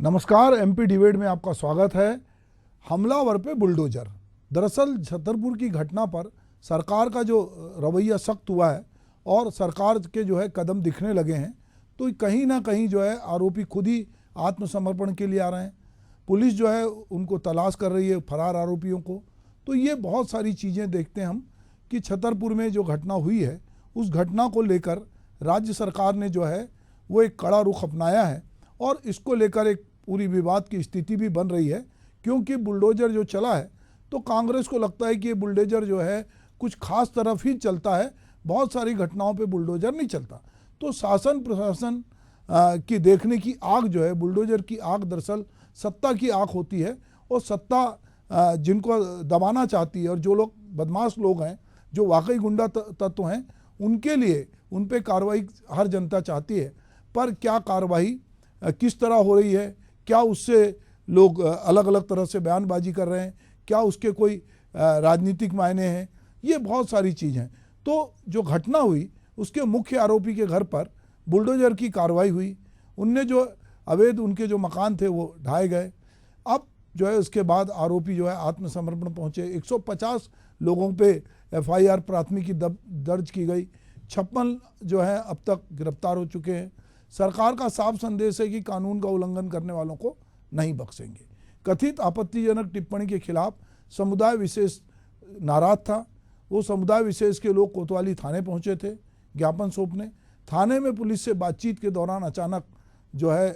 नमस्कार, MP debate में आपका स्वागत है। हमलावर पे बुलडोजर। दरअसल छतरपुर की घटना पर सरकार का जो रवैया सख्त हुआ है और सरकार के जो है कदम दिखने लगे हैं, तो कहीं ना कहीं जो है आरोपी खुद ही आत्मसमर्पण के लिए आ रहे हैं। पुलिस जो है उनको तलाश कर रही है, फरार आरोपियों को। तो ये बहुत सारी चीज़ें देखते हैं हम कि छतरपुर में जो घटना हुई है, उस घटना को लेकर राज्य सरकार ने जो है वो एक कड़ा रुख अपनाया है और इसको लेकर एक पूरी विवाद की स्थिति भी बन रही है, क्योंकि बुलडोजर जो चला है तो कांग्रेस को लगता है कि ये बुलडोजर जो है कुछ खास तरफ ही चलता है, बहुत सारी घटनाओं पे बुलडोजर नहीं चलता। तो शासन प्रशासन की देखने की आग जो है, बुलडोजर की आग दरअसल सत्ता की आग होती है और सत्ता जिनको दबाना चाहती है और जो लोग बदमाश लोग हैं, जो वाकई गुंडा तत्व हैं, उनके लिए उन पे कार्रवाई हर जनता चाहती है। पर क्या कार्रवाई किस तरह हो रही है, क्या उससे लोग अलग अलग तरह से बयानबाजी कर रहे हैं, क्या उसके कोई राजनीतिक मायने हैं, ये बहुत सारी चीज़ हैं। तो जो घटना हुई उसके मुख्य आरोपी के घर पर बुलडोजर की कार्रवाई हुई, उनने जो अवैध उनके जो मकान थे वो ढाए गए। अब जो है उसके बाद आरोपी जो है आत्मसमर्पण पहुँचे। 150 लोगों पे FIR प्राथमिकी दर्ज की गई। 56 जो है अब तक गिरफ्तार हो चुके हैं। सरकार का साफ संदेश है कि कानून का उल्लंघन करने वालों को नहीं बख्शेंगे। कथित आपत्तिजनक टिप्पणी के खिलाफ समुदाय विशेष नाराज था। वो समुदाय विशेष के लोग कोतवाली थाने पहुंचे थे ज्ञापन सौंपने। थाने में पुलिस से बातचीत के दौरान अचानक जो है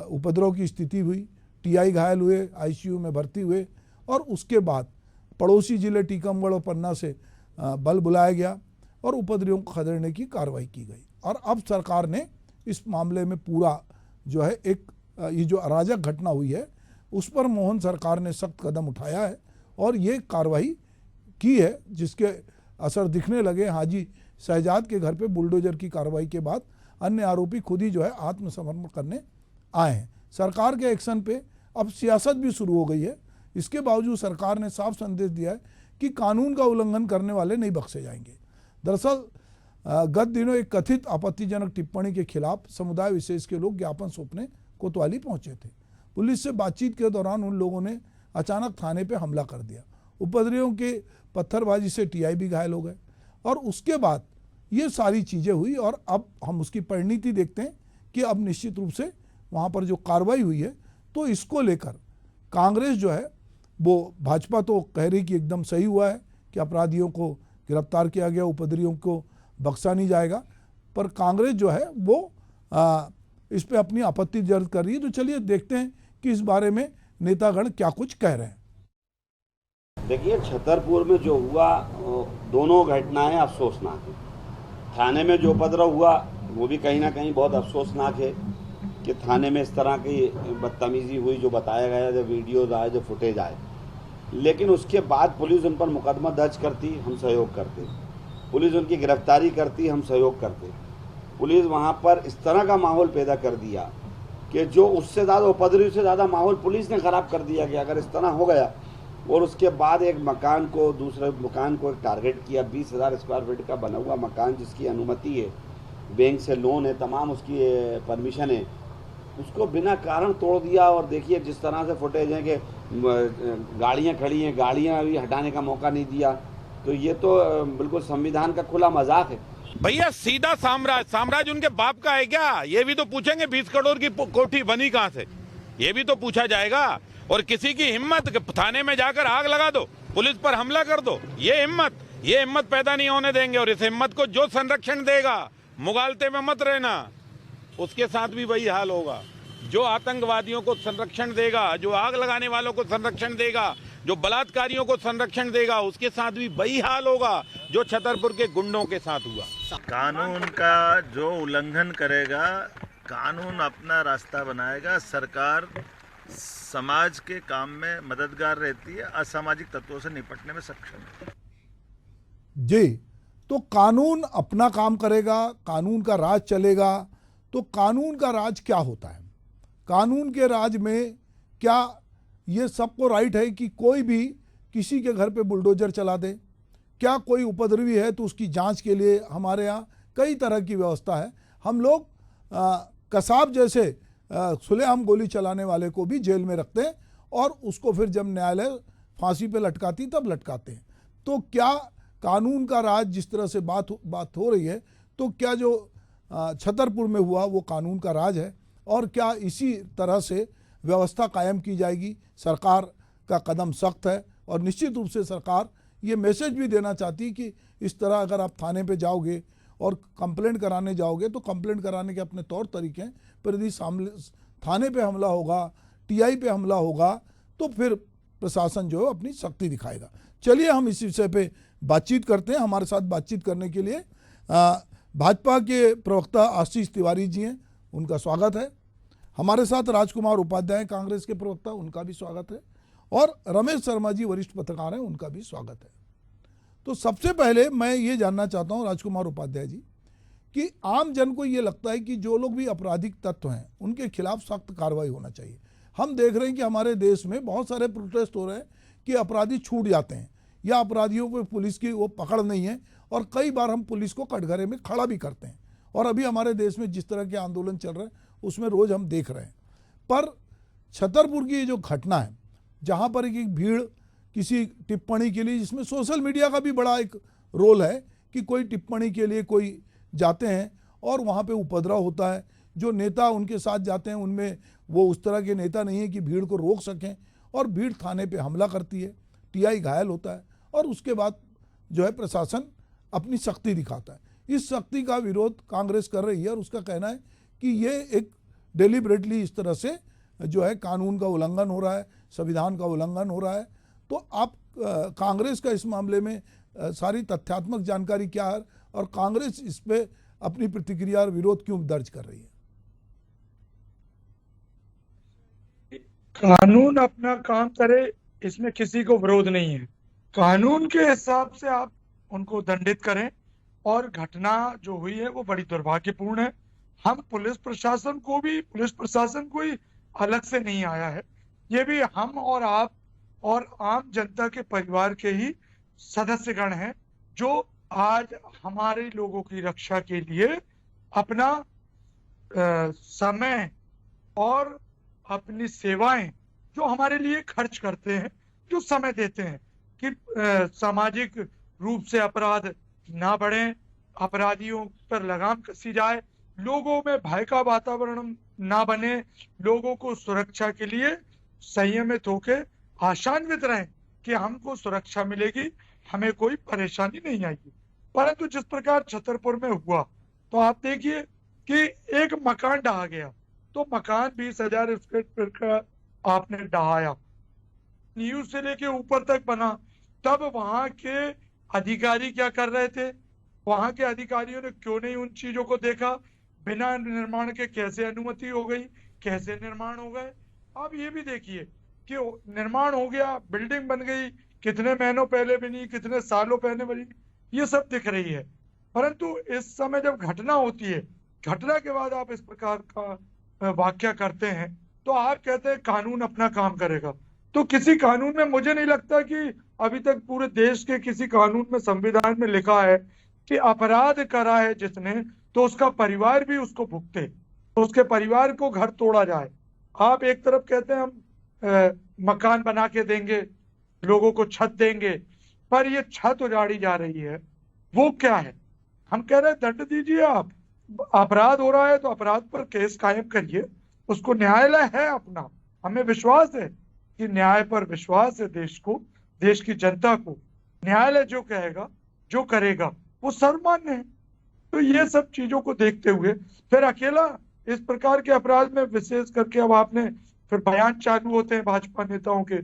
उपद्रव की स्थिति हुई। TI घायल हुए, ICU में भर्ती हुए और उसके बाद पड़ोसी जिले टीकमगढ़ और पन्ना से बल बुलाया गया और उपद्रवियों को खदेड़ने की कार्रवाई की गई। और अब सरकार ने इस मामले में पूरा जो है एक ये जो अराजक घटना हुई है उस पर मोहन सरकार ने सख्त कदम उठाया है और ये कार्रवाई की है, जिसके असर दिखने लगे। हाजी शहजाद के घर पे बुलडोजर की कार्रवाई के बाद अन्य आरोपी खुद ही जो है आत्मसमर्पण करने आए हैं। सरकार के एक्शन पे अब सियासत भी शुरू हो गई है। इसके बावजूद सरकार ने साफ संदेश दिया है कि कानून का उल्लंघन करने वाले नहीं बख्शे जाएंगे। दरअसल गत दिनों एक कथित आपत्तिजनक टिप्पणी के खिलाफ समुदाय विशेष के लोग ज्ञापन सौंपने कोतवाली पहुंचे थे। पुलिस से बातचीत के दौरान उन लोगों ने अचानक थाने पे हमला कर दिया। उपद्रवियों के पत्थरबाजी से TI भी घायल हो गए और उसके बाद ये सारी चीज़ें हुई और अब हम उसकी परिणति देखते हैं कि अब निश्चित रूप से वहाँ पर जो कार्रवाई हुई है, तो इसको लेकर कांग्रेस जो है वो, भाजपा तो कह रही कि एकदम सही हुआ है कि अपराधियों को गिरफ्तार किया गया, उपद्रवियों को बख्शा नहीं जाएगा, पर कांग्रेस जो है वो इस पे अपनी आपत्ति दर्ज कर रही है। तो चलिए देखते हैं कि इस बारे में नेतागण क्या कुछ कह रहे हैं। देखिए, छतरपुर में जो हुआ दोनों घटनाएं अफसोसनाक है। थाने में जो उपद्रव हुआ वो भी कहीं ना कहीं बहुत अफसोसनाक है कि थाने में इस तरह की बदतमीजी हुई, जो बताया गया, जो वीडियोज आए, जो फुटेज आए। लेकिन उसके बाद पुलिस उन पर मुकदमा दर्ज करती, हम सहयोग करते। पुलिस उनकी गिरफ्तारी करती, हम सहयोग करते। पुलिस वहाँ पर इस तरह का माहौल पैदा कर दिया कि जो उससे ज़्यादा उपद्रवी से ज़्यादा माहौल पुलिस ने ख़राब कर दिया कि अगर इस तरह हो गया। और उसके बाद एक मकान को, दूसरे मकान को एक टारगेट किया। 20,000 स्क्वायर फीट का बना हुआ मकान, जिसकी अनुमति है, बैंक से लोन है, तमाम उसकी परमिशन है, उसको बिना कारण तोड़ दिया। और देखिए जिस तरह से फुटेज है कि गाड़ियाँ खड़ी हैं, गाड़ियाँ अभी हटाने का मौका नहीं दिया। तो ये तो बिल्कुल संविधान का खुला मजाक है। भैया सीधा साम्राज्य उनके बाप का है क्या? ये भी तो पूछेंगे 20 करोड़ की कोठी बनी कहां से, ये भी तो पूछा जाएगा। और किसी की हिम्मत थाने में जाकर आग लगा दो, पुलिस पर हमला कर दो, ये हिम्मत पैदा नहीं होने देंगे। और इस हिम्मत को जो संरक्षण देगा, मुगालते में मत रहना, उसके साथ भी वही हाल होगा। जो आतंकवादियों को संरक्षण देगा, जो आग लगाने वालों को संरक्षण देगा, जो बलात्कारियों को संरक्षण देगा, उसके साथ भी वही हाल होगा जो छतरपुर के गुंडों के साथ हुआ। कानून का जो उल्लंघन करेगा, कानून अपना रास्ता बनाएगा। सरकार समाज के काम में मददगार रहती है, असामाजिक तत्वों से निपटने में सक्षम है। जी, तो कानून अपना काम करेगा, कानून का राज चलेगा। तो कानून का राज क्या होता है? कानून के राज में क्या ये सबको राइट है कि कोई भी किसी के घर पे बुलडोजर चला दे? क्या कोई उपद्रवी है तो उसकी जांच के लिए हमारे यहाँ कई तरह की व्यवस्था है। हम लोग कसाब जैसे खुलेआम गोली चलाने वाले को भी जेल में रखते हैं और उसको फिर जब न्यायालय फांसी पे लटकाती तब लटकाते हैं। तो क्या कानून का राज जिस तरह से बात हो रही है, तो क्या जो छतरपुर में हुआ वो कानून का राज है और क्या इसी तरह से व्यवस्था कायम की जाएगी? सरकार का कदम सख्त है और निश्चित रूप से सरकार ये मैसेज भी देना चाहती है कि इस तरह अगर आप थाने पे जाओगे और कंप्लेंट कराने जाओगे तो कंप्लेंट कराने के अपने तौर तरीके हैं, पर यदि थाने पे हमला होगा, टीआई पे हमला होगा तो फिर प्रशासन जो है अपनी सख्ती दिखाएगा। चलिए हम इस विषय पे बातचीत करते हैं। हमारे साथ बातचीत करने के लिए भाजपा के प्रवक्ता आशीष तिवारी जी हैं, उनका स्वागत है। हमारे साथ राजकुमार उपाध्याय कांग्रेस के प्रवक्ता, उनका भी स्वागत है। और रमेश शर्मा जी वरिष्ठ पत्रकार हैं, उनका भी स्वागत है। तो सबसे पहले मैं ये जानना चाहता हूँ राजकुमार उपाध्याय जी कि आम जन को ये लगता है कि जो लोग भी आपराधिक तत्व हैं उनके खिलाफ सख्त कार्रवाई होना चाहिए। हम देख रहे हैं कि हमारे देश में बहुत सारे प्रोटेस्ट हो रहे हैं कि अपराधी छूट जाते हैं या अपराधियों को पुलिस की वो पकड़ नहीं है और कई बार हम पुलिस को कटघरे में खड़ा भी करते हैं। और अभी हमारे देश में जिस तरह के आंदोलन चल रहे हैं उसमें रोज हम देख रहे हैं। पर छतरपुर की ये जो घटना है जहाँ पर एक भीड़ किसी टिप्पणी के लिए, जिसमें सोशल मीडिया का भी बड़ा एक रोल है कि कोई टिप्पणी के लिए कोई जाते हैं और वहाँ पे उपद्रव होता है। जो नेता उनके साथ जाते हैं उनमें वो उस तरह के नेता नहीं है कि भीड़ को रोक सकें और भीड़ थाने पे हमला करती है, टीआई घायल होता है और उसके बाद जो है प्रशासन अपनी सख्ती दिखाता है। इस सख्ती का विरोध कांग्रेस कर रही है और उसका कहना है कि ये एक डेलिबरेटली इस तरह से जो है कानून का उल्लंघन हो रहा है, संविधान का उल्लंघन हो रहा है। तो आप कांग्रेस का इस मामले में सारी तथ्यात्मक जानकारी क्या है और कांग्रेस इस पे अपनी प्रतिक्रिया और विरोध क्यों दर्ज कर रही है? कानून अपना काम करे, इसमें किसी को विरोध नहीं है। कानून के हिसाब से आप उनको दंडित करें और घटना जो हुई है वो बड़ी दुर्भाग्यपूर्ण है। हम पुलिस प्रशासन को ही अलग से नहीं आया है, ये भी हम और आप और आम जनता के परिवार के ही सदस्यगण हैं जो आज हमारे लोगों की रक्षा के लिए अपना समय और अपनी सेवाएं जो हमारे लिए खर्च करते हैं, जो समय देते हैं कि सामाजिक रूप से अपराध ना बढ़े, अपराधियों पर लगाम कसी जाए, लोगों में भय का वातावरण ना बने, लोगों को सुरक्षा के लिए संयमित होकर आशान्वित रहें कि हमको सुरक्षा मिलेगी, हमें कोई परेशानी नहीं आएगी। परंतु जिस प्रकार छतरपुर में हुआ तो आप देखिए कि एक मकान ढहा गया, तो मकान 20,000 स्क्वायर फीट का आपने ढहाया, नींव से लेके ऊपर तक बना, तब वहां के अधिकारी क्या कर रहे थे? वहां के अधिकारियों ने क्यों नहीं उन चीजों को देखा? बिना निर्माण के कैसे अनुमति हो गई, कैसे निर्माण हो गए? अब ये भी देखिए कि निर्माण हो गया, बिल्डिंग बन गई, कितने महीनों पहले बनी, कितने सालों पहले बनी, ये सब दिख रही है। परंतु इस समय जब घटना होती है, घटना के बाद आप इस प्रकार का वाक्य करते हैं तो आप कहते हैं कानून अपना काम करेगा। तो किसी कानून में मुझे नहीं लगता कि अभी तक पूरे देश के किसी कानून में, संविधान में लिखा है कि अपराध करा है जिसने तो उसका परिवार भी उसको भुगते, तो उसके परिवार को घर तोड़ा जाए। आप एक तरफ कहते हैं हम मकान बना के देंगे, लोगों को छत देंगे, पर ये छत उजाड़ी जा रही है, वो क्या है? हम कह रहे हैं दंड दीजिए। आप अपराध हो रहा है तो अपराध पर केस कायम करिए, उसको न्यायालय है अपना, हमें विश्वास है कि न्याय पर विश्वास है देश को, देश की जनता को। न्यायालय जो कहेगा, जो करेगा वो सर्वमान्य है। तो ये सब चीजों को देखते हुए फिर अकेला इस प्रकार के अपराध में विशेष करके अब आपने फिर बयान चालू होते हैं भाजपा नेताओं के,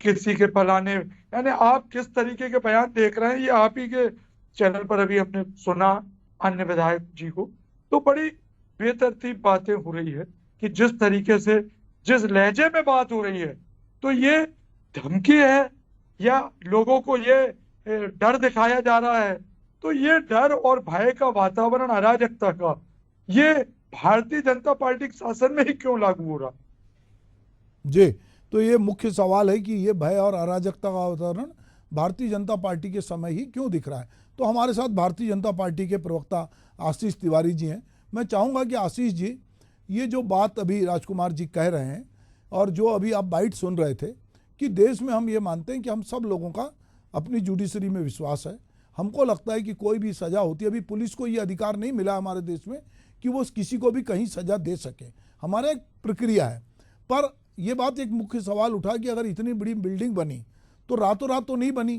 किसी के फलाने, यानी आप किस तरीके के बयान देख रहे हैं ये आप ही के चैनल पर अभी हमने सुना अन्य विधायक जी को। तो बड़ी बेतरतीब बातें हो रही है कि जिस तरीके से, जिस लहजे में बात हो रही है, तो ये धमकी है या लोगों को ये डर दिखाया जा रहा है। तो ये डर और भय का वातावरण, अराजकता का, ये भारतीय जनता पार्टी के शासन में ही क्यों लागू हो रहा? जी, तो ये मुख्य सवाल है कि ये भय और अराजकता का वातावरण भारतीय जनता पार्टी के समय ही क्यों दिख रहा है। तो हमारे साथ भारतीय जनता पार्टी के प्रवक्ता आशीष तिवारी जी हैं। मैं चाहूँगा कि आशीष जी, ये जो बात अभी राजकुमार जी कह रहे हैं और जो अभी आप बाइट सुन रहे थे कि देश में हम ये मानते हैं कि हम सब लोगों का अपनी जुडिशरी में विश्वास है। हमको लगता है कि कोई भी सज़ा होती है, अभी पुलिस को ये अधिकार नहीं मिला हमारे देश में कि वो किसी को भी कहीं सज़ा दे सके, हमारा एक प्रक्रिया है। पर यह बात एक मुख्य सवाल उठा कि अगर इतनी बड़ी बिल्डिंग बनी तो रातों रात तो नहीं बनी,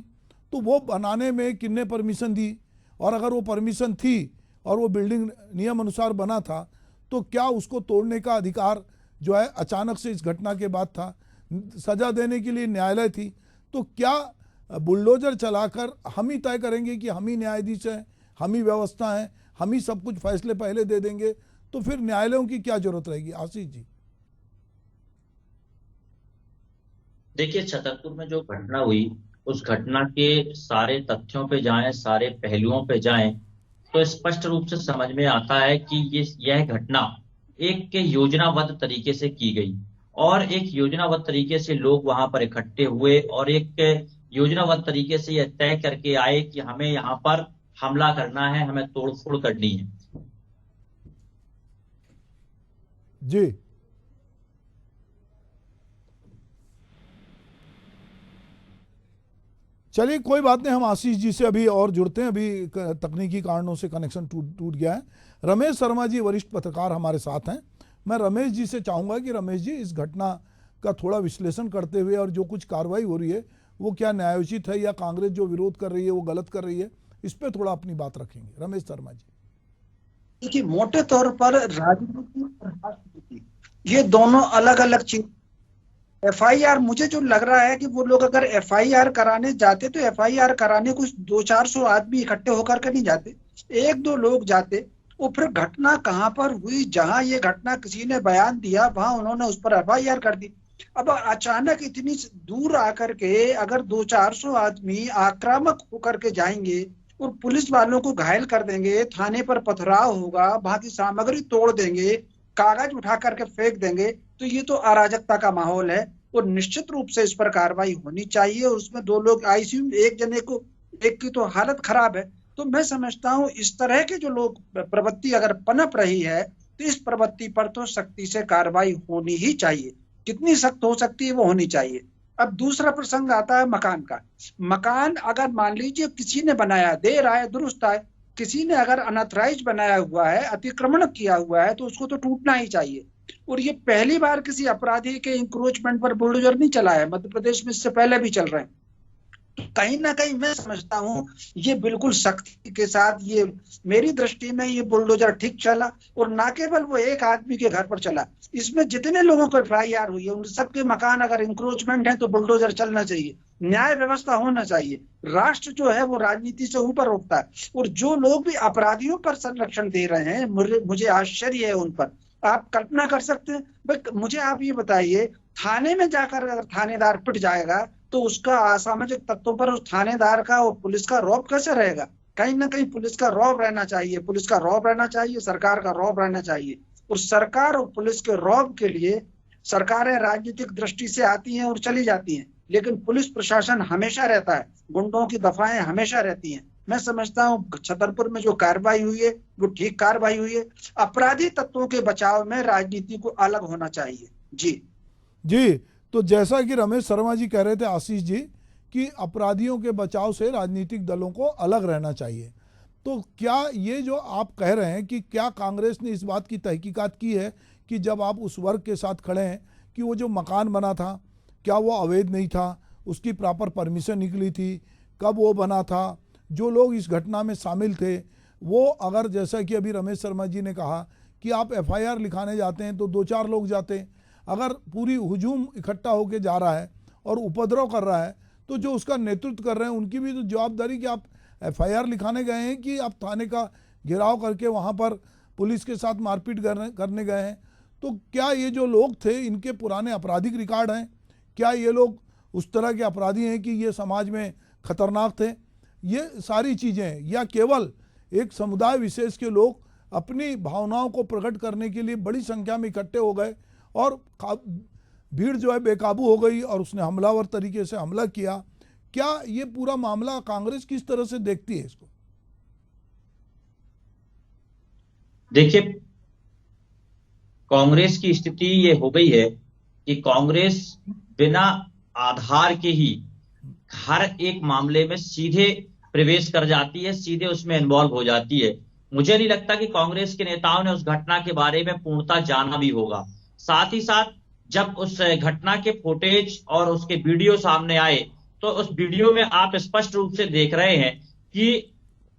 तो वो बनाने में किसने परमिशन दी, और अगर वो परमिशन थी और वो बिल्डिंग नियम अनुसार बना था तो क्या उसको तोड़ने का अधिकार जो है अचानक से इस घटना के बाद था? सज़ा देने के लिए न्यायालय थी, तो क्या बुलडोजर चलाकर हम ही तय करेंगे कि हम ही न्यायाधीश हैं, हम ही व्यवस्था हैं, हम ही सब कुछ फैसले पहले दे देंगे, तो फिर न्यायालयों की क्या जरूरत रहेगी? आशीष जी। देखिए, छतरपुर में जो घटना हुई उस घटना के सारे तथ्यों पे जाएं, सारे पहलुओं पे जाएं, तो स्पष्ट रूप से समझ में आता है कि यह घटना एक योजनाबद्ध तरीके से की गई और एक योजनाबद्ध तरीके से लोग वहां पर इकट्ठे हुए और एक योजनाबद्ध तरीके से यह तय करके आए कि हमें यहाँ पर हमला करना है, हमें तोड़फोड़ करनी है। जी, चलिए कोई बात नहीं, हम आशीष जी से अभी और जुड़ते हैं, अभी तकनीकी कारणों से कनेक्शन टूट गया है। रमेश शर्मा जी वरिष्ठ पत्रकार हमारे साथ हैं। मैं रमेश जी से चाहूँगा कि रमेश जी इस घटना का थोड़ा विश्लेषण करते हुए और जो कुछ कार्रवाई हो रही है वो क्या न्यायोचित है या कांग्रेस जो विरोध कर रही है वो गलत कर रही है, इस पर थोड़ा अपनी बात रखेंगे। रमेश शर्मा जी। देखिए, मोटे तौर पर राजनीति और राजनीति ये दोनों अलग अलग चीज। एफआईआर, मुझे जो लग रहा है कि वो लोग अगर एफआईआर कराने जाते तो एफआईआर कराने कुछ 200-400 आदमी इकट्ठे होकर के नहीं जाते, 1-2 लोग जाते। वो फिर घटना कहाँ पर हुई, जहां ये घटना किसी ने बयान दिया वहां उन्होंने उस पर एफआईआर कर दी। अब अचानक इतनी दूर आकर के अगर 200-400 आदमी आक्रामक होकर के जाएंगे और पुलिस वालों को घायल कर देंगे, थाने पर पथराव होगा, वहां की सामग्री तोड़ देंगे, कागज उठा करके फेंक देंगे, तो ये तो अराजकता का माहौल है और निश्चित रूप से इस पर कार्रवाई होनी चाहिए। और उसमें 2 लोग आईसीयू में, एक की तो हालत खराब है। तो मैं समझता हूं इस तरह के जो लोग प्रवृत्ति अगर पनप रही है तो इस प्रवृत्ति पर तो सख्ती से कार्रवाई होनी ही चाहिए, जितनी सख्त हो सकती है वो होनी चाहिए। अब दूसरा प्रसंग आता है मकान का। मकान अगर मान लीजिए किसी ने बनाया, देर आए दुरुस्त आए, किसी ने अगर अनऑथराइज बनाया हुआ है, अतिक्रमण किया हुआ है, तो उसको तो टूटना ही चाहिए। और ये पहली बार किसी अपराधी के इंक्रोचमेंट पर बुलडोजर नहीं चला है, मध्य प्रदेश में इससे पहले भी चल रहे हैं। तो कहीं ना कहीं मैं समझता हूं ये बिल्कुल सख्ती के साथ, ये मेरी दृष्टि में ये बुलडोजर ठीक चला। और ना केवल वो एक आदमी के घर पर चला, इसमें जितने लोगों को एफआईआर हुई है उन सबके मकान अगर इंक्रोचमेंट है तो बुलडोजर चलना चाहिए, न्याय व्यवस्था होना चाहिए। राष्ट्र जो है वो राजनीति से ऊपर उठता है। और जो लोग भी अपराधियों पर संरक्षण दे रहे हैं, मुझे आश्चर्य है उन पर। आप कल्पना कर सकते हैं भाई, मुझे आप ये बताइए, थाने में जाकर अगर थानेदार पिट जाएगा तो उसका असामाजिक तत्वों पर उस थानेदार का और पुलिस का रौब कैसे रहेगा? कहीं ना कहीं पुलिस का रौब रहना चाहिए, पुलिस का रौब रहना चाहिए, सरकार का रौब रहना चाहिए। और सरकार और पुलिस के रौब के लिए सरकारें राजनीतिक दृष्टि से आती हैं और चली जाती हैं, लेकिन पुलिस प्रशासन हमेशा रहता है, गुंडों की दफाएं हमेशा रहती हैं। मैं समझता हूँ छतरपुर में जो कार्रवाई हुई है वो ठीक कार्रवाई हुई है। अपराधी तत्वों के बचाव में राजनीति को अलग होना चाहिए। जी, तो जैसा कि रमेश शर्मा जी कह रहे थे आशीष जी कि अपराधियों के बचाव से राजनीतिक दलों को अलग रहना चाहिए, तो क्या ये जो आप कह रहे हैं कि क्या कांग्रेस ने इस बात की तहकीकात की है कि जब आप उस वर्ग के साथ खड़े हैं कि वो जो मकान बना था क्या वो अवैध नहीं था, उसकी प्रॉपर परमिशन निकली थी, कब वो बना था, जो लोग इस घटना में शामिल थे वो, अगर जैसा कि अभी रमेश शर्मा जी ने कहा कि आप एफआईआर लिखाने जाते हैं तो 2-4 लोग जाते हैं, अगर पूरी हुजूम इकट्ठा होकर जा रहा है और उपद्रव कर रहा है तो जो उसका नेतृत्व कर रहे हैं उनकी भी तो जवाबदारी कि आप एफआईआर लिखाने गए हैं कि आप थाने का घेराव करके वहाँ पर पुलिस के साथ मारपीट करने गए हैं। तो क्या ये जो लोग थे इनके पुराने आपराधिक रिकॉर्ड हैं? क्या ये लोग उस तरह के अपराधी हैं कि ये समाज में खतरनाक थे? ये सारी चीज़ें, या केवल एक समुदाय विशेष के लोग अपनी भावनाओं को प्रकट करने के लिए बड़ी संख्या में इकट्ठे हो गए और भीड़ जो है बेकाबू हो गई और उसने हमलावर तरीके से हमला किया? क्या ये पूरा मामला कांग्रेस किस तरह से देखती है इसको? देखिए, कांग्रेस की स्थिति ये हो गई है कि कांग्रेस बिना आधार के ही हर एक मामले में सीधे प्रवेश कर जाती है, सीधे उसमें इन्वॉल्व हो जाती है। मुझे नहीं लगता कि कांग्रेस के नेताओं ने उस घटना के बारे में पूर्णतः जाना भी होगा। साथ ही साथ जब उस घटना के फुटेज और उसके वीडियो सामने आए तो उस वीडियो में आप स्पष्ट रूप से देख रहे हैं कि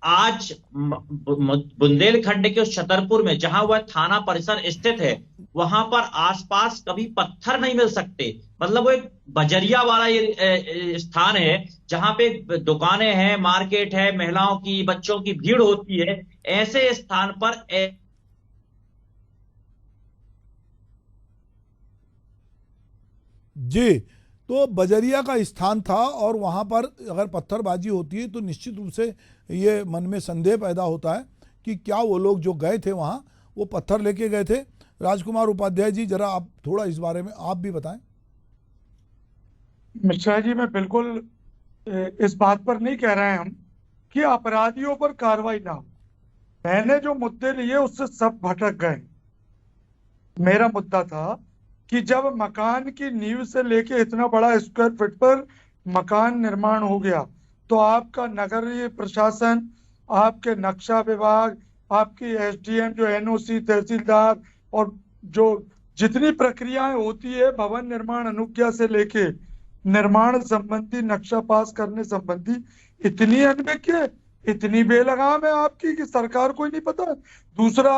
आज बुंदेलखंड के उस छतरपुर में जहां वह थाना परिसर स्थित है, वहां पर आसपास कभी पत्थर नहीं मिल सकते। मतलब वो एक बजरिया वाला ये स्थान है जहां पे दुकानें हैं, मार्केट है, महिलाओं की, बच्चों की भीड़ होती है। ऐसे स्थान पर जी, तो बजरिया का स्थान था और वहाँ पर अगर पत्थरबाजी होती है तो निश्चित रूप से ये मन में संदेह पैदा होता है कि क्या वो लोग जो गए थे वहाँ वो पत्थर लेके गए थे। राजकुमार उपाध्याय जी, जरा आप थोड़ा इस बारे में आप भी बताएं। मिश्रा जी, मैं बिल्कुल इस बात पर नहीं कह रहे हैं हम कि अपराधियों पर कार्रवाई ना हो। मैंने जो मुद्दे लिए उससे सब भटक गए। मेरा मुद्दा था कि जब मकान की नींव से लेके इतना बड़ा स्क्वायर फीट पर मकान निर्माण हो गया तो आपका नगरीय प्रशासन, आपके नक्शा विभाग, आपकी एसडीएम जो एनओसी, तहसीलदार और जो जितनी प्रक्रियाएं होती है भवन निर्माण अनुज्ञा से लेके निर्माण संबंधी नक्शा पास करने संबंधी, इतनी अनभिज्ञ, इतनी बेलगाम है आपकी कि सरकार को ही नहीं पता। दूसरा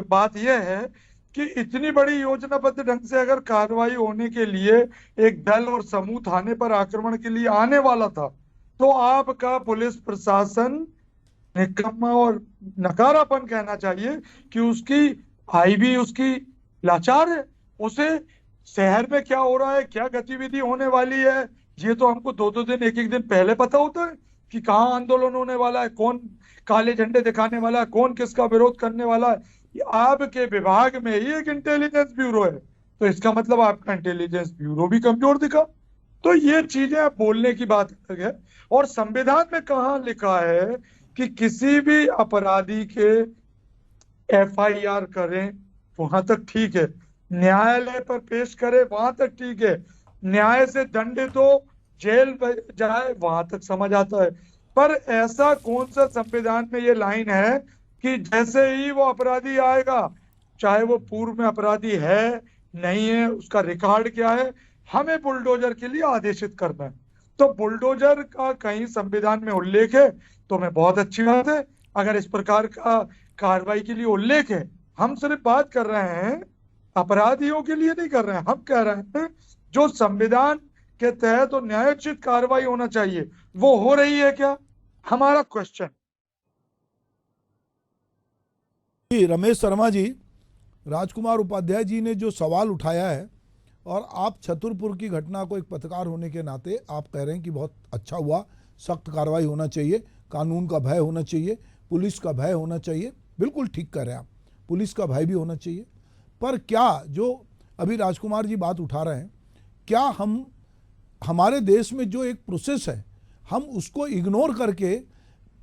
बात यह है कि इतनी बड़ी योजनाबद्ध ढंग से अगर कार्रवाई होने के लिए एक दल और समूह थाने पर आक्रमण के लिए आने वाला था तो आपका पुलिस प्रशासन निकम्मा और नकारापन कहना चाहिए कि उसकी आईबी उसकी लाचार है। उसे शहर में क्या हो रहा है, क्या गतिविधि होने वाली है, ये तो हमको दो दिन, एक दिन पहले पता होता है कि कहाँ आंदोलन होने वाला है, कौन काले झंडे दिखाने वाला है, कौन किसका विरोध करने वाला है। आपके विभाग में ही एक इंटेलिजेंस ब्यूरो है तो इसका मतलब आपका इंटेलिजेंस ब्यूरो भी कमजोर दिखा। तो ये चीजें आप बोलने की बात अलग है। और संविधान में कहाँ लिखा है कि किसी भी अपराधी के एफआईआर करें वहां तक ठीक है, न्यायालय पर पेश करे वहां तक ठीक है, न्याय से दंडित हो जेल जाए वहां तक समझ आता है। पर ऐसा कौन सा संविधान में ये लाइन है कि जैसे ही वो अपराधी आएगा, चाहे वो पूर्व में अपराधी है नहीं है, उसका रिकॉर्ड क्या है, हमें बुलडोजर के लिए आदेशित करना है। तो बुलडोजर का कहीं संविधान में उल्लेख है तो मैं बहुत अच्छी बात है। अगर इस प्रकार का कार्रवाई के लिए उल्लेख है, हम सिर्फ बात कर रहे हैं अपराधियों के लिए नहीं कर रहे हैं, हम कह रहे हैं जो संविधान के तहत तो न्यायोचित कार्रवाई होना चाहिए वो हो रही है क्या, हमारा क्वेश्चन। रमेश शर्मा जी, राजकुमार उपाध्याय जी ने जो सवाल उठाया है और आप छतरपुर की घटना को एक पत्रकार होने के नाते आप कह रहे हैं कि बहुत अच्छा हुआ, सख्त कार्रवाई होना चाहिए, कानून का भय होना चाहिए, पुलिस का भय होना चाहिए। बिल्कुल ठीक कह रहे हैं आप, पुलिस का भय भी होना चाहिए। पर क्या जो अभी राजकुमार जी बात उठा रहे हैं, क्या हम हमारे देश में जो एक प्रोसेस है हम उसको इग्नोर करके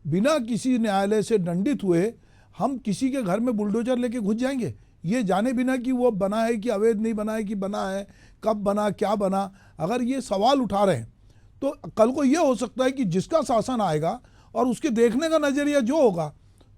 बिना किसी न्यायालय से दंडित हुए हम किसी के घर में बुलडोजर लेके घुस जाएंगे, ये जाने बिना कि वो बना है कि अवैध नहीं बना है कि बना है, कब बना, क्या बना। अगर ये सवाल उठा रहे हैं तो कल को ये हो सकता है कि जिसका शासन आएगा और उसके देखने का नज़रिया जो होगा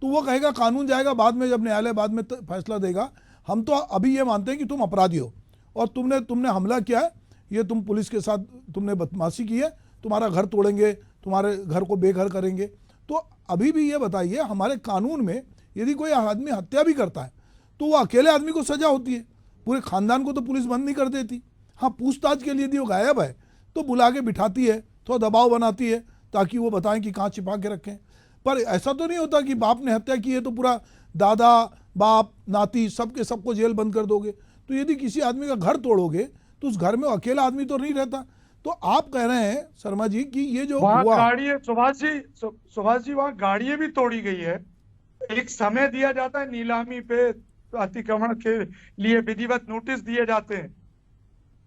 तो वो कहेगा कानून जाएगा बाद में, जब न्यायालय बाद में फैसला देगा। हम तो अभी ये मानते हैं कि तुम अपराधी हो और तुमने हमला किया है, ये तुम पुलिस के साथ तुमने बदमाशी की है, तुम्हारा घर तोड़ेंगे, तुम्हारे घर को बेघर करेंगे। तो अभी भी ये बताइए, हमारे कानून में यदि कोई आदमी हत्या भी करता है तो वो अकेले आदमी को सजा होती है, पूरे खानदान को तो पुलिस बंद नहीं कर देती। हाँ, पूछताछ के लिए यदि वो गायब है तो बुला के बिठाती है, थोड़ा दबाव बनाती है ताकि वो बताएं कि कहाँ छिपा के रखें। पर ऐसा तो नहीं होता कि बाप ने हत्या की है तो पूरा दादा, बाप, नाती सबको जेल बंद कर दोगे। तो यदि किसी आदमी का घर तोड़ोगे तो उस घर में अकेला आदमी तो नहीं रहता। तो आप कह रहे हैं शर्मा जी कि ये जो वहाँ हुआ, गाड़ी, सुभाष जी वहाँ गाड़ियां भी तोड़ी गई है। एक समय दिया जाता है नीलामी पे, अतिक्रमण के लिए विधिवत नोटिस दिए जाते हैं।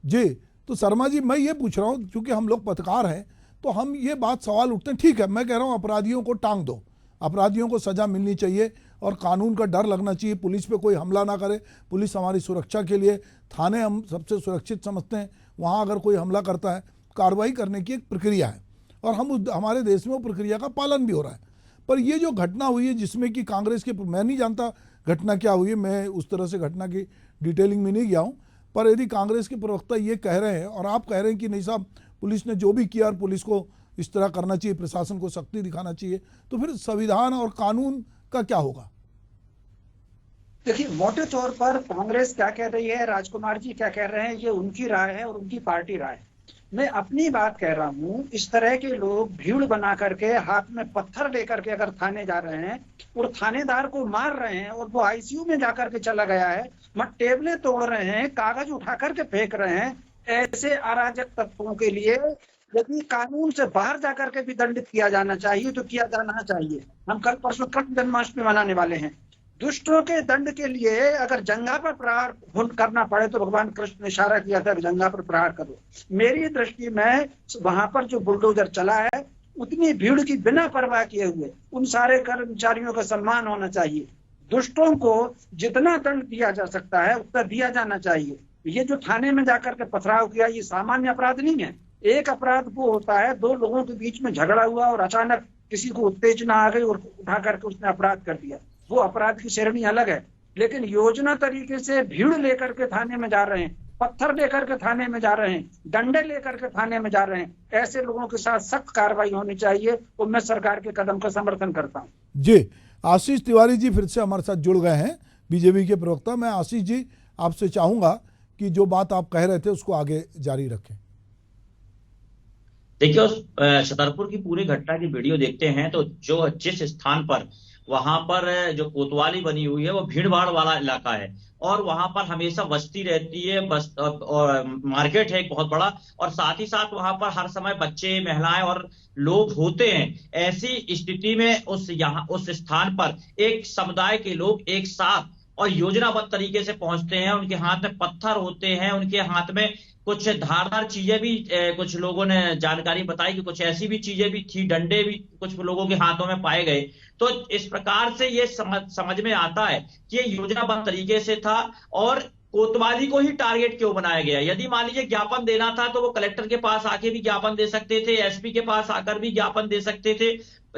जी, तो शर्मा जी मैं ये पूछ रहा हूँ, क्योंकि हम लोग पत्रकार हैं तो हम ये बात सवाल उठते हैं। ठीक है, मैं कह रहा हूँ अपराधियों को टांग दो, अपराधियों को सजा मिलनी चाहिए, और कानून का डर लगना चाहिए, पुलिस पे कोई हमला ना करे। पुलिस हमारी सुरक्षा के लिए, थाने हम सबसे सुरक्षित समझते हैं, वहाँ अगर कोई हमला करता है कार्रवाई करने की एक प्रक्रिया है और हमारे देश में वो प्रक्रिया का पालन भी हो रहा है। पर ये जो घटना हुई है जिसमें कि कांग्रेस के, मैं नहीं जानता घटना क्या हुई है, मैं उस तरह से घटना की डिटेलिंग में नहीं गया हूँ, पर यदि कांग्रेस के प्रवक्ता ये कह रहे हैं और आप कह रहे हैं कि नहीं साहब पुलिस ने जो भी किया और पुलिस को इस तरह करना चाहिए, प्रशासन को सख्ती दिखाना चाहिए, तो फिर संविधान और कानून का क्या होगा? देखिए, मोटे तौर पर कांग्रेस क्या कह रही है, राजकुमार जी क्या कह रहे हैं, ये उनकी राय है और उनकी पार्टी राय है। मैं अपनी बात कह रहा हूँ। इस तरह के लोग भीड़ बना करके हाथ में पत्थर लेकर के अगर थाने जा रहे हैं और थानेदार को मार रहे हैं और वो आईसीयू में जाकर के चला गया है, टेबलें तोड़ रहे हैं, कागज उठा करके फेंक रहे हैं, ऐसे अराजक तत्वों के लिए यदि कानून से बाहर जाकर के भी दंडित किया जाना चाहिए तो किया जाना चाहिए। हम कल परसों कृष्ण जन्माष्टमी मनाने वाले हैं। दुष्टों के दंड के लिए अगर जंगा पर प्रहार करना पड़े तो भगवान कृष्ण ने इशारा किया था कि जंगा पर प्रहार करो। मेरी दृष्टि में वहां पर जो बुलडोजर चला है, उतनी भीड़ की बिना परवाह किए हुए उन सारे कर्मचारियों का सम्मान होना चाहिए। दुष्टों को जितना दंड दिया जा सकता है उतना दिया जाना चाहिए। ये जो थाने में जाकर के पथराव किया, ये सामान्य अपराध नहीं है। एक अपराध वो होता है, दो लोगों के बीच में झगड़ा हुआ और अचानक किसी को उत्तेजना आ गई और उठा करके उसने अपराध कर दिया, वो अपराध की श्रेणी अलग है। लेकिन योजना तरीके से भीड़ लेकर के थाने में जा रहे हैं, पत्थर लेकर के थाने में जा रहे हैं, डंडे लेकर के थाने में जा रहे हैं, ऐसे लोगों के साथ सख्त कार्रवाई होनी चाहिए और मैं सरकार के कदम का समर्थन करता हूँ। जी, आशीष तिवारी जी फिर से हमारे साथ जुड़ गए हैं, बीजेपी के प्रवक्ता। मैं आशीष जी आपसे चाहूंगा कि जो बात आप कह रहे थे उसको आगे जारी रखें। देखिए, उस छतरपुर की पूरी घटना की वीडियो देखते हैं तो जो जिस स्थान पर वहां पर जो कोतवाली बनी हुई है वो भीड़ भाड़ वाला इलाका है और वहां पर हमेशा बस्ती रहती है, और मार्केट है एक बहुत बड़ा, और साथ ही साथ वहां पर हर समय बच्चे, महिलाएं और लोग होते हैं। ऐसी स्थिति में उस स्थान पर एक समुदाय के लोग एक साथ और योजनाबद्ध तरीके से पहुंचते हैं। उनके हाथ में पत्थर होते हैं, उनके हाथ में कुछ धारदार चीजें भी, कुछ लोगों ने जानकारी बताई कि कुछ ऐसी भी चीजें भी थी, डंडे भी कुछ लोगों के हाथों में पाए गए। तो इस प्रकार से ये समझ में आता है कि ये योजनाबद्ध तरीके से था और कोतवाली को ही टारगेट क्यों बनाया गया। यदि मान लीजिए ज्ञापन देना था तो वो कलेक्टर के पास आके भी ज्ञापन दे सकते थे, एसपी के पास आकर भी ज्ञापन दे सकते थे।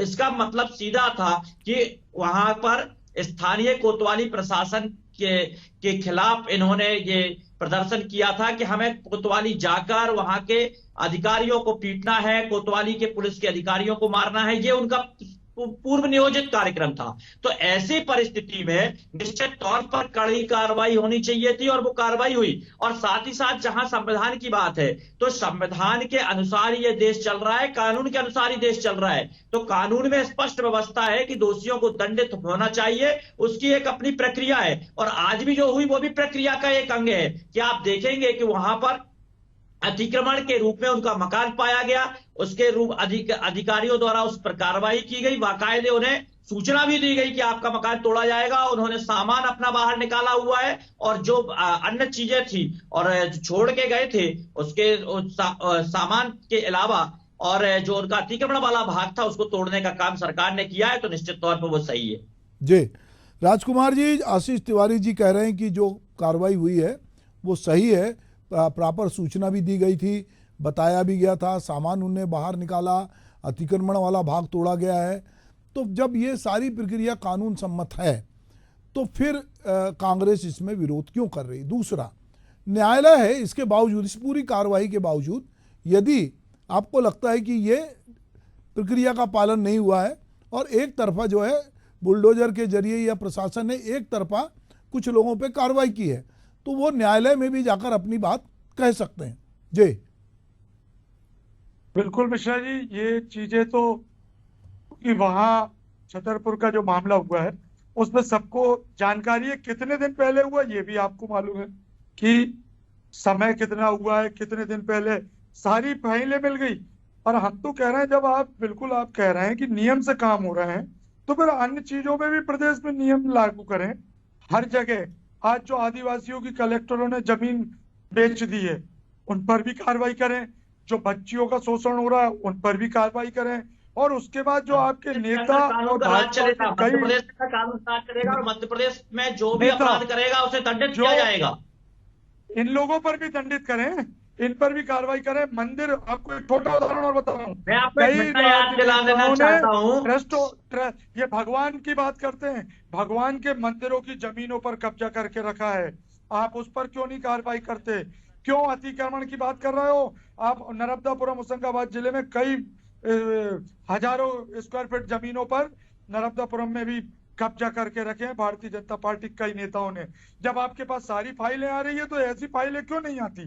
इसका मतलब सीधा था कि वहां पर स्थानीय कोतवाली प्रशासन के खिलाफ इन्होंने ये प्रदर्शन किया था कि हमें कोतवाली जाकर वहां के अधिकारियों को पीटना है, कोतवाली के पुलिस के अधिकारियों को मारना है, ये उनका पूर्व नियोजित कार्यक्रम था। तो ऐसी परिस्थिति में निश्चित तौर पर कड़ी कार्रवाई होनी चाहिए थी और वो कार्रवाई हुई। और साथ ही साथ जहां संविधान की बात है तो संविधान के अनुसार ये देश चल रहा है, कानून के अनुसार ही देश चल रहा है। तो कानून में स्पष्ट व्यवस्था है कि दोषियों को दंडित होना चाहिए, उसकी एक अपनी प्रक्रिया है। और आज भी जो हुई वो भी प्रक्रिया का एक अंग है कि आप देखेंगे कि वहां पर अतिक्रमण के रूप में उनका मकान पाया गया, उसके रूप अधिकारियों द्वारा उस पर कार्रवाई की गई, बाकायदे उन्हें सूचना भी दी गई कि आपका मकान तोड़ा जाएगा। उन्होंने सामान अपना बाहर निकाला हुआ है और जो अन्य चीजें थी और छोड़ के गए थे उसके सामान के अलावा और जो उनका अतिक्रमण वाला भाग था उसको तोड़ने का काम सरकार ने किया है। तो निश्चित तौर पर वो सही है। जी, राजकुमार जी, आशीष तिवारी जी कह रहे हैं कि जो कार्रवाई हुई है वो सही है, प्रॉपर सूचना भी दी गई थी, बताया भी गया था, सामान उनने बाहर निकाला, अतिक्रमण वाला भाग तोड़ा गया है। तो जब ये सारी प्रक्रिया कानून सम्मत है तो फिर कांग्रेस इसमें विरोध क्यों कर रही? दूसरा, न्यायालय है, इसके बावजूद, इस पूरी कार्रवाई के बावजूद यदि आपको लगता है कि ये प्रक्रिया का पालन नहीं हुआ है और एक तरफा जो है बुलडोजर के जरिए या प्रशासन ने एक तरफा कुछ लोगों पे कार्रवाई की है, तो वो न्यायालय में भी जाकर अपनी बात कह सकते हैं। जी बिल्कुल मिश्रा जी, ये चीजें तो कि वहां छतरपुर का जो मामला हुआ है उसमें सबको जानकारी है। कितने दिन पहले हुआ ये भी आपको मालूम है कि समय कितना हुआ है, कितने दिन पहले सारी फाइलें मिल गई। और हम तो कह रहे हैं, जब आप बिल्कुल आप कह रहे हैं कि नियम से काम हो रहे हैं तो फिर अन्य चीजों में भी प्रदेश में नियम लागू करें। हर जगह आज जो आदिवासियों की कलेक्टरों ने जमीन बेच दी है उन पर भी कार्रवाई करें, जो बच्चियों का शोषण हो रहा है उन पर भी कार्रवाई करें, और उसके बाद जो आपके नेता कानून और का राज भाजपा चलेगा, के मध्य कई प्रदेश का कानून राज करेगा और मध्य प्रदेश में जो भी नेता अपराध करेगा उसे दंडित जो किया जाएगा। इन लोगों पर भी दंडित करें, इन पर भी कार्रवाई करें। मंदिर, आपको एक छोटा उदाहरण और बताऊं, मैं आपको एक कई घटना याद दिला देना राजनेताओं चाहता ने हूं। ये भगवान की बात करते हैं, भगवान के मंदिरों की जमीनों पर कब्जा करके रखा है। आप उस पर क्यों नहीं कार्रवाई करते? क्यों अतिक्रमण की बात कर रहे हो? आप नर्मदापुरम होशंगाबाद जिले में कई हजारों स्क्वायर फीट जमीनों पर नर्मदापुरम में भी कब्जा करके रखे हैं भारतीय जनता पार्टी के कई नेताओं ने। जब आपके पास सारी फाइलें आ रही है तो ऐसी फाइलें क्यों नहीं आती?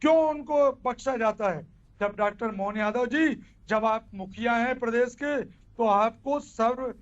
क्यों उनको बख्शा जाता है? जब डॉक्टर मोहन यादव जी, जब आप मुखिया हैं प्रदेश के, तो आपको सर्व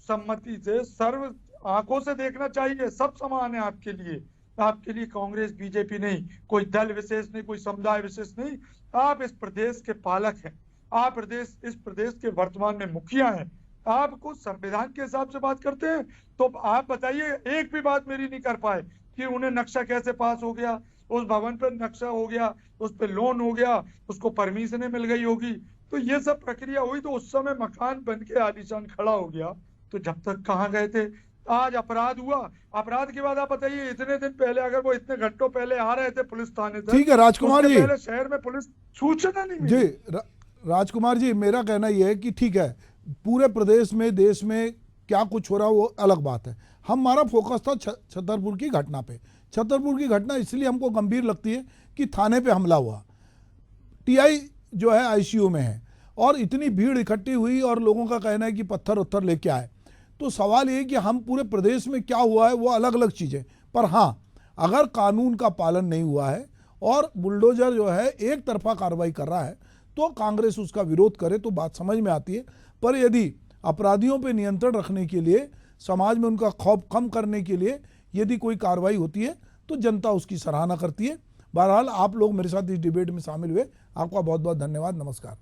सम्मति से, सर्व आंखों से देखना चाहिए। सब समान है आपके लिए। आपके लिए कांग्रेस बीजेपी नहीं, कोई दल विशेष नहीं, कोई समुदाय विशेष नहीं। आप इस प्रदेश के पालक हैं, आप इस प्रदेश के वर्तमान में मुखिया हैं। आपको संविधान के हिसाब से बात करते हैं तो आप बताइए, एक भी बात मेरी नहीं कर पाए कि उन्हें नक्शा कैसे पास हो गया, उस भवन पर नक्शा हो गया, उस पर लोन हो गया, उसको परमिशनें मिल गई होगी। तो ये सब प्रक्रिया हुई तो उस समय मकान बन के आलीशान खड़ा हो गया। तो जब तक कहाँ गए थे? आज अपराध हुआ, अपराध के बाद आप बताइए, इतने दिन पहले, अगर वो इतने घंटों पहले आ रहे थे पुलिस थाने तक, ठीक है राजकुमार उसके जी, पहले शहर में पुलिस सूचना नहीं जी मिली। राजकुमार जी, मेरा कहना यह है कि ठीक है, पूरे प्रदेश में, देश में क्या कुछ हो रहा है वो अलग बात है। हमारा फोकस था छतरपुर की घटना पे। छतरपुर की घटना इसलिए हमको गंभीर लगती है कि थाने पे हमला हुआ, टीआई जो है आईसीयू में है और इतनी भीड़ इकट्ठी हुई और लोगों का कहना है कि पत्थर उत्थर लेके आए। तो सवाल ये कि हम पूरे प्रदेश में क्या हुआ है वो अलग अलग चीज़ें, पर हाँ, अगर कानून का पालन नहीं हुआ है और बुलडोजर जो है एक तरफा कार्रवाई कर रहा है तो कांग्रेस उसका विरोध करे तो बात समझ में आती है। पर यदि अपराधियों पे नियंत्रण रखने के लिए, समाज में उनका खौफ कम करने के लिए यदि कोई कार्रवाई होती है तो जनता उसकी सराहना करती है। बहरहाल आप लोग मेरे साथ इस डिबेट में शामिल हुए, आपका बहुत बहुत धन्यवाद। नमस्कार।